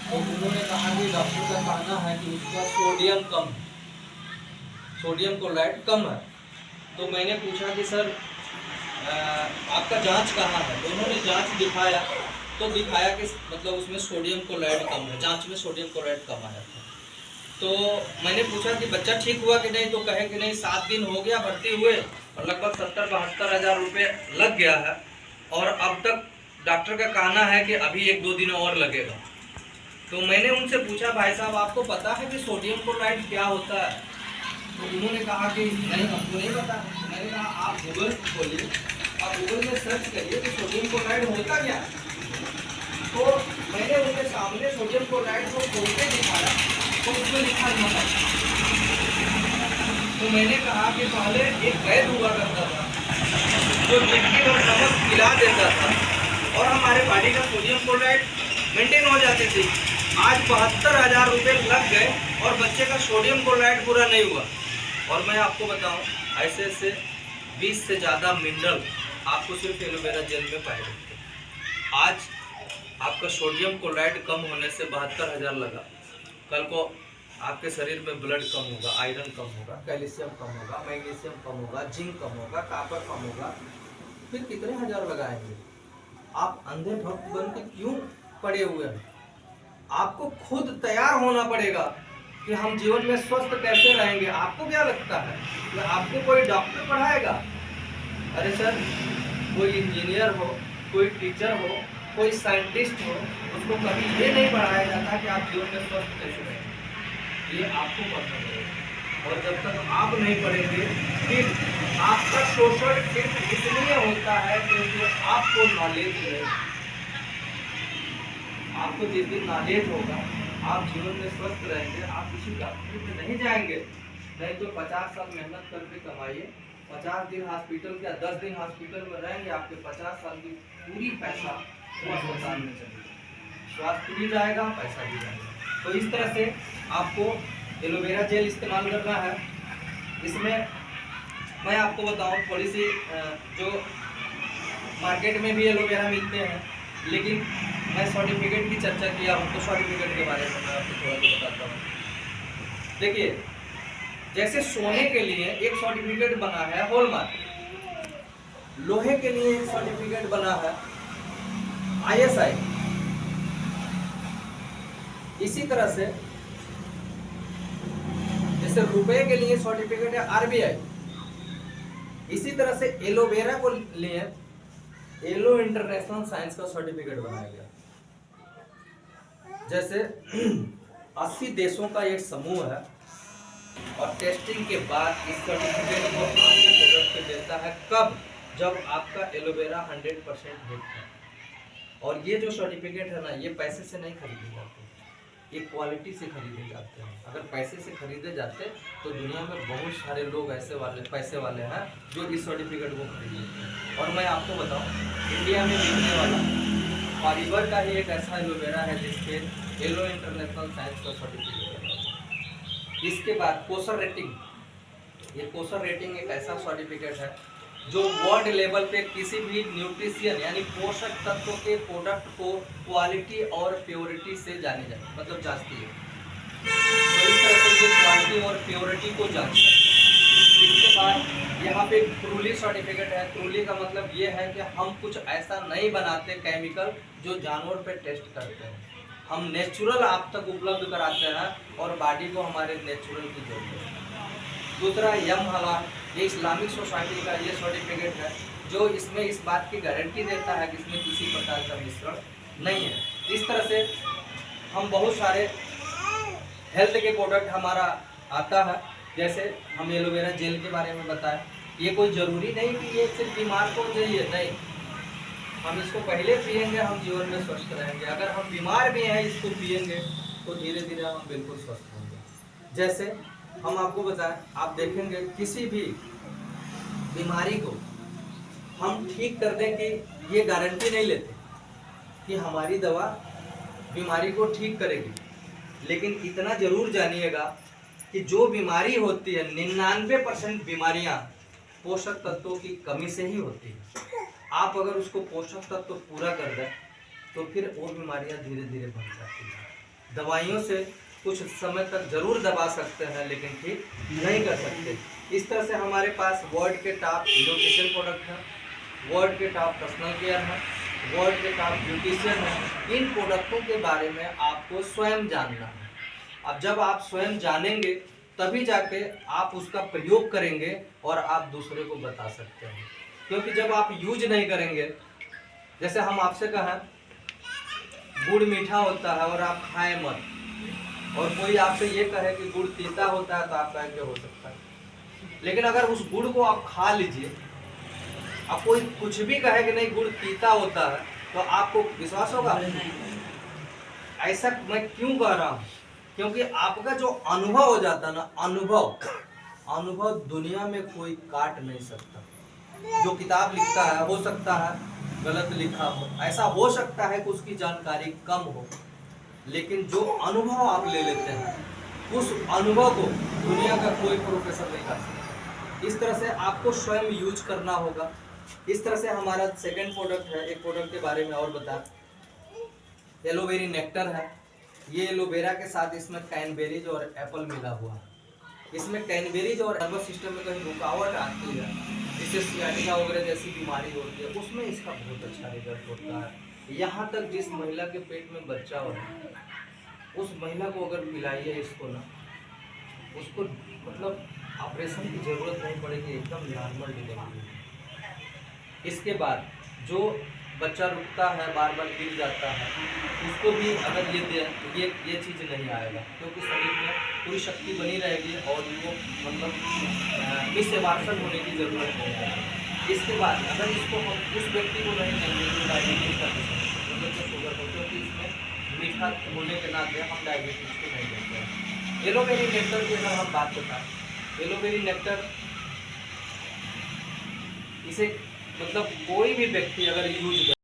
तो उन्होंने कहा कि डॉक्टर का कहना है कि उसका सोडियम कम है, सोडियम क्लोराइड कम है। तो मैंने पूछा कि सर आपका जांच कहाँ है? तो उन्होंने जांच दिखाया, तो दिखाया कि मतलब उसमें सोडियम क्लोराइड कम है, जांच में सोडियम क्लोराइड कम आया था। तो मैंने पूछा कि बच्चा ठीक हुआ कि नहीं? तो कहे कि नहीं, 7 दिन हो गया भर्ती हुए और लगभग 70-72 हज़ार रुपये लग गया है, और अब तक डॉक्टर का कहना है कि अभी 1-2 दिन और लगेगा। तो मैंने उनसे पूछा, भाई साहब आपको पता है कि सोडियम क्लोराइड क्या होता है? तो उन्होंने कहा कि नहीं, हमको नहीं पता। मैंने कहा आप गूगल खोलिए, आप गूगल में सर्च करिए कि सोडियम क्लोराइड होता क्या है। तो मैंने उनके सामने सोडियम क्लोराइड को खोल के दिखाया, तो उसमें लिखा नमक। तो मैंने कहा कि पहले एक वैद हुआ करता था जो मिट्टी और नमक मिला देता था और हमारे बॉडी का सोडियम क्लोराइड मेंटेन हो जाती थी। आज 72 हज़ार रुपये लग गए और बच्चे का सोडियम क्लोराइड पूरा नहीं हुआ। और मैं आपको बताऊं, ऐसे ऐसे 20 से ज़्यादा मिनरल आपको सिर्फ एलोवेरा जेल में पाए जाते हैं। आज आपका सोडियम क्लोराइड कम होने से 72 हज़ार लगा, कल को आपके शरीर में ब्लड कम होगा, आयरन कम होगा, कैल्शियम कम होगा, मैग्नीशियम कम होगा, जिंक कम होगा, कॉपर कम होगा, फिर कितने हज़ार लगाएंगे? आप अंधे भक्त बन के क्यों पड़े हुए हैं? आपको खुद तैयार होना पड़ेगा कि हम जीवन में स्वस्थ कैसे रहेंगे। आपको क्या लगता है कि आपको कोई डॉक्टर पढ़ाएगा? अरे सर, कोई इंजीनियर हो, कोई टीचर हो, कोई साइंटिस्ट हो, उसको कभी ये नहीं पढ़ाया जाता कि आप जीवन में स्वस्थ कैसे रहेंगे। ये आपको पढ़ना पड़ेगा। और जब तक आप नहीं पढ़ेंगे, फिर आपका शोषण सिर्फ इसलिए होता है क्योंकि आपको नॉलेज नहीं। आपको जिस दिन नॉलेज होगा, आप जीवन में स्वस्थ रहेंगे, आप किसी डॉक्टर में नहीं जाएंगे। नहीं तो 50 साल मेहनत करके कमाइए, 50 दिन हॉस्पिटल या 10 दिन हॉस्पिटल में रहेंगे, आपके 50 साल की पूरी पैसा वो अस्पताल में चलेगा, स्वास्थ्य भी जाएगा, पैसा भी जाएगा। तो इस तरह से आपको एलोवेरा जेल इस्तेमाल करना है। इसमें मैं आपको बताऊं, थोड़ी सी जो मार्केट में भी एलोवेरा मिलते हैं, लेकिन मैं सर्टिफिकेट की चर्चा किया हूँ, तो सर्टिफिकेट के बारे में मैं आपको थोड़ा सा बताता हूँ। देखिए, जैसे सोने के लिए एक सर्टिफिकेट बना है हॉलमार्क, लोहे के लिए एक सर्टिफिकेट बना है ISI, इसी तरह से जैसे रुपए के लिए सर्टिफिकेट है RBI, इसी तरह से एलोवेरा को लिए एलो इंटरनेशनल साइंस का सर्टिफिकेट बनाया गया। जैसे 80 देशों का एक समूह है और टेस्टिंग के बाद इस सर्टिफिकेट को आपके प्रोडक्ट पे देता है। कब? जब आपका एलोवेरा 100% हिट है। और ये जो सर्टिफिकेट है ना, ये पैसे से नहीं खरीदे जाते, ये क्वालिटी से खरीदे जाते हैं। अगर पैसे से खरीदे जाते तो दुनिया में बहुत सारे लोग ऐसे वाले पैसे वाले हैं जो इस सर्टिफिकेट को खरीद लेते हैं। और मैं आपको बताऊं, इंडिया में बिकने वाला फाइबर का ही एक ऐसा एलोवेरा है जिसके एलो इंटरनेशनल साइंस का सर्टिफिकेट है। इसके बाद कोसर रेटिंग, ये कोसर रेटिंग एक ऐसा सर्टिफिकेट है जो वर्ल्ड लेवल पे किसी भी न्यूट्रिशियन यानी पोषक तत्वों के प्रोडक्ट को क्वालिटी और प्योरिटी से जाने जाए, मतलब जांचती है। तो इस तरह से ये क्वालिटी और प्योरिटी को जांचता है। इसके बाद यहाँ पे ट्रूली सर्टिफिकेट है। ट्रूली का मतलब ये है कि हम कुछ ऐसा नहीं बनाते केमिकल जो जानवर पे टेस्ट करते हैं, हम नेचुरल आप तक उपलब्ध कराते हैं और बॉडी को हमारे नेचुरल की जरूरत है। दूसरा यम हलाल, ये इस्लामिक सोसाइटी का ये सर्टिफिकेट है जो इसमें इस बात की गारंटी देता है कि इसमें किसी प्रकार का मिश्रण नहीं है। इस तरह से हम बहुत सारे हेल्थ के प्रोडक्ट हमारा आता है। जैसे हम एलोवेरा जेल के बारे में बताएं, ये कोई ज़रूरी नहीं कि ये सिर्फ बीमार को चाहिए, नहीं, हम इसको पहले पिएंगे हम जीवन में स्वस्थ रहेंगे। अगर हम बीमार भी हैं इसको पिएंगे तो धीरे धीरे हम बिल्कुल स्वस्थ होंगे। जैसे हम आपको बताएं, आप देखेंगे किसी भी बीमारी को हम ठीक कर दें कि ये गारंटी नहीं लेते कि हमारी दवा बीमारी को ठीक करेगी, लेकिन इतना जरूर जानिएगा कि जो बीमारी होती है 99% बीमारियां पोषक तत्वों की कमी से ही होती है। आप अगर उसको पोषक तत्व पूरा कर दें तो फिर वो बीमारियां धीरे धीरे बढ़ जाती हैं। दवाइयों से कुछ समय तक जरूर दबा सकते हैं, लेकिन ठीक नहीं कर सकते। इस तरह से हमारे पास वर्ल्ड के टॉप न्यूट्रिशन प्रोडक्ट हैं, वर्ल्ड के टॉप पर्सनल केयर है, वर्ल्ड के टॉप ब्यूटिशियन है। इन प्रोडक्टों के बारे में आपको स्वयं जानना है। अब जब आप स्वयं जानेंगे तभी जाके आप उसका प्रयोग करेंगे और आप दूसरे को बता सकते हैं। क्योंकि जब आप यूज नहीं करेंगे, जैसे हम आपसे कहें गुड़ मीठा होता है और आप खाएं मत, और कोई आपसे ये कहे कि गुड़ तीता होता है तो आप कहेंगे हो सकता है, लेकिन अगर उस गुड़ को आप खा लीजिए, अब कोई कुछ भी कहे कि नहीं गुड़ तीता होता है तो आपको विश्वास होगा? ऐसा मैं क्यों कह रहा हूँ? क्योंकि आपका जो अनुभव हो जाता है ना, अनुभव दुनिया में कोई काट नहीं सकता। जो किताब लिखता है हो सकता है गलत लिखा हो, ऐसा हो सकता है कि उसकी जानकारी कम हो, लेकिन जो अनुभव आप ले लेते हैं उस अनुभव को दुनिया का कोई प्रोफेसर नहीं कर सकता। इस तरह से आपको स्वयं यूज करना होगा। इस तरह से हमारा सेकंड प्रोडक्ट है, एक प्रोडक्ट के बारे में और बता, एलोवेरी नेक्टर है। ये एलोवेरा के साथ इसमें कैनबेरीज और एप्पल मिला हुआ है। इसमें कैनबेरीज और नर्वस सिस्टम में कहीं रुकावट आती है, इससे सियाटिका वगैरह जैसी बीमारी होती है, उसमें इसका बहुत अच्छा रिजल्ट होता है। यहाँ तक जिस महिला के पेट में बच्चा हो रहा है उस महिला को अगर पिलाइए इसको ना, उसको मतलब ऑपरेशन की जरूरत नहीं पड़ेगी, एकदम नॉर्मल डिलीवरी। इसके बाद जो बच्चा रुकता है, बार बार गिर जाता है, उसको भी अगर ये चीज़ नहीं आएगा, क्योंकि शरीर में पूरी शक्ति बनी रहेगी और वो मतलब मिसएबार्सन होने की ज़रूरत नहीं आएगी। इसके बाद अगर इसको हम उस व्यक्ति को नहीं देंगे जो डायबिटीज़ का मतलब शुगर हो, क्योंकि इसमें मीठा होने के नाते हम डायबिटीज़ को नहीं देते हैं। एलोवेरी नेक्टर की अगर हम बात बताएं, एलोवेरी नेक्टर इसे मतलब कोई भी व्यक्ति अगर यूज